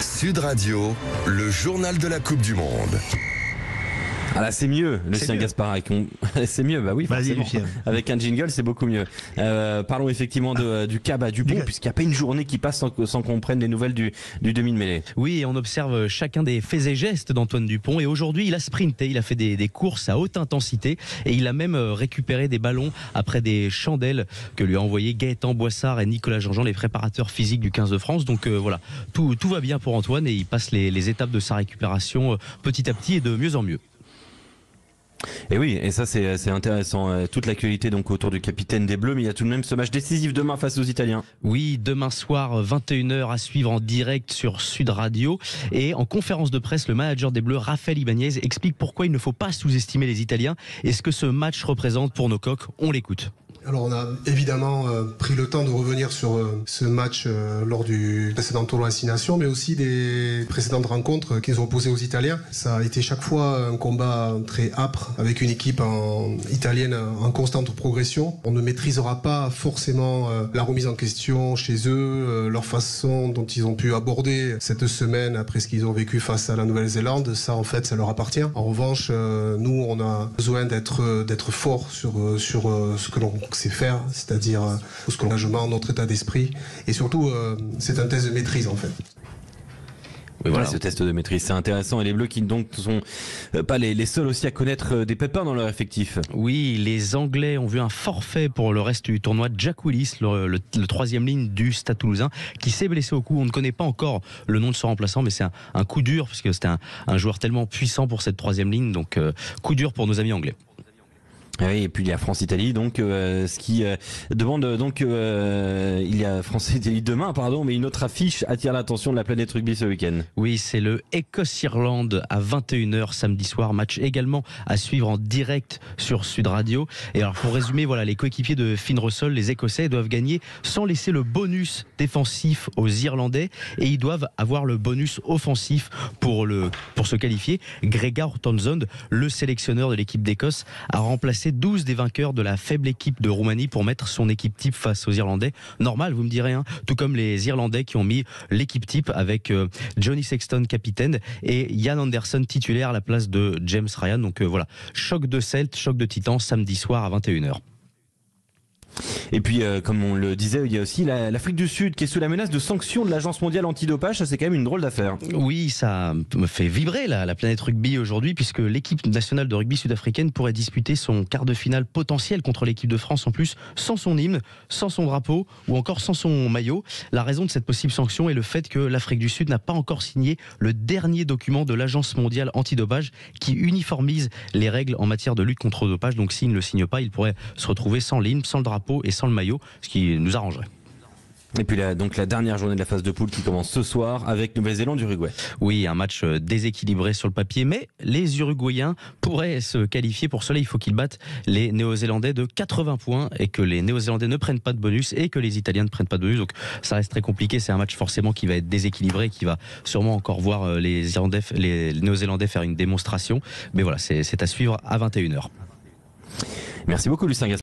Sud Radio, le journal de la Coupe du Monde. Ah là c'est mieux, Lucien Gaspard. C'est mieux, bah oui, forcément. Avec un jingle c'est beaucoup mieux. Parlons effectivement du CAB à Dupont, puisqu'il n'y a pas une journée qui passe sans qu'on prenne les nouvelles du demi de mêlée. Oui, et on observe chacun des faits et gestes d'Antoine Dupont, et aujourd'hui il a sprinté, il a fait des courses à haute intensité, et il a même récupéré des ballons après des chandelles que lui a envoyé Gaëtan Boissard et Nicolas Jean-Jean, les préparateurs physiques du 15 de France. Donc voilà, tout va bien pour Antoine, et il passe les étapes de sa récupération petit à petit et de mieux en mieux. Et oui, et ça c'est intéressant, toute l'actualité donc autour du capitaine des Bleus, mais il y a tout de même ce match décisif demain face aux Italiens. Oui, demain soir 21h à suivre en direct sur Sud Radio, et en conférence de presse le manager des Bleus Raphaël Ibanez explique pourquoi il ne faut pas sous-estimer les Italiens et ce que ce match représente pour nos coqs. On l'écoute. Alors on a évidemment pris le temps de revenir sur ce match lors du précédent tournoi Destination, mais aussi des précédentes rencontres qui nous ont opposés aux Italiens. Ça a été chaque fois un combat très âpre avec une équipe italienne en constante progression. On ne maîtrisera pas forcément la remise en question chez eux, leur façon dont ils ont pu aborder cette semaine après ce qu'ils ont vécu face à la Nouvelle-Zélande. Ça en fait ça leur appartient. En revanche, nous on a besoin d'être forts sur ce que l'on sait faire, c'est-à-dire ce que l'engagement, notre état d'esprit, et surtout c'est un test de maîtrise en fait. Oui, voilà, ce test de maîtrise, c'est intéressant. Et les Bleus qui donc sont pas les seuls aussi à connaître des pépins dans leur effectif. Oui, les Anglais ont vu un forfait pour le reste du tournoi. Jack Willis, le troisième ligne du Stade Toulousain, qui s'est blessé au cou. On ne connaît pas encore le nom de son remplaçant, mais c'est un coup dur, parce que c'était un joueur tellement puissant pour cette troisième ligne. Donc coup dur pour nos amis anglais. Oui, et puis il y a France-Italie, donc ce qui demande donc il y a France-Italie demain, pardon, mais une autre affiche attire l'attention de la planète rugby ce week-end. Oui, c'est le Écosse-Irlande à 21h samedi soir, match également à suivre en direct sur Sud Radio. Et alors pour résumer, voilà, les coéquipiers de Finn Russell, les Écossais, doivent gagner sans laisser le bonus défensif aux Irlandais, et ils doivent avoir le bonus offensif pour se qualifier. Gregor Townsend, le sélectionneur de l'équipe d'Écosse, a remplacé 12 des vainqueurs de la faible équipe de Roumanie pour mettre son équipe type face aux Irlandais. Normal, vous me direz, hein, tout comme les Irlandais qui ont mis l'équipe type avec Johnny Sexton capitaine et Ian Anderson titulaire à la place de James Ryan. Donc voilà, choc de Celtes, choc de Titans samedi soir à 21h. Et puis, comme on le disait, il y a aussi l'Afrique du Sud qui est sous la menace de sanctions de l'Agence mondiale antidopage. Ça, c'est quand même une drôle d'affaire. Oui, ça me fait vibrer la planète rugby aujourd'hui, puisque l'équipe nationale de rugby sud-africaine pourrait disputer son quart de finale potentiel contre l'équipe de France, en plus sans son hymne, sans son drapeau ou encore sans son maillot. La raison de cette possible sanction est le fait que l'Afrique du Sud n'a pas encore signé le dernier document de l'Agence mondiale antidopage qui uniformise les règles en matière de lutte contre le dopage. Donc s'il ne le signe pas, il pourrait se retrouver sans l'hymne, sans le drapeau et sans le maillot, ce qui nous arrangerait. Et puis donc la dernière journée de la phase de poule qui commence ce soir avec Nouvelle-Zélande-Uruguay. Oui, un match déséquilibré sur le papier, mais les Uruguayens pourraient se qualifier. Pour cela, il faut qu'ils battent les Néo-Zélandais de 80 points et que les Néo-Zélandais ne prennent pas de bonus et que les Italiens ne prennent pas de bonus. Donc ça reste très compliqué. C'est un match forcément qui va être déséquilibré, qui va sûrement encore voir les Néo-Zélandais faire une démonstration. Mais voilà, c'est à suivre à 21h. Merci beaucoup, Lucien Gaspard.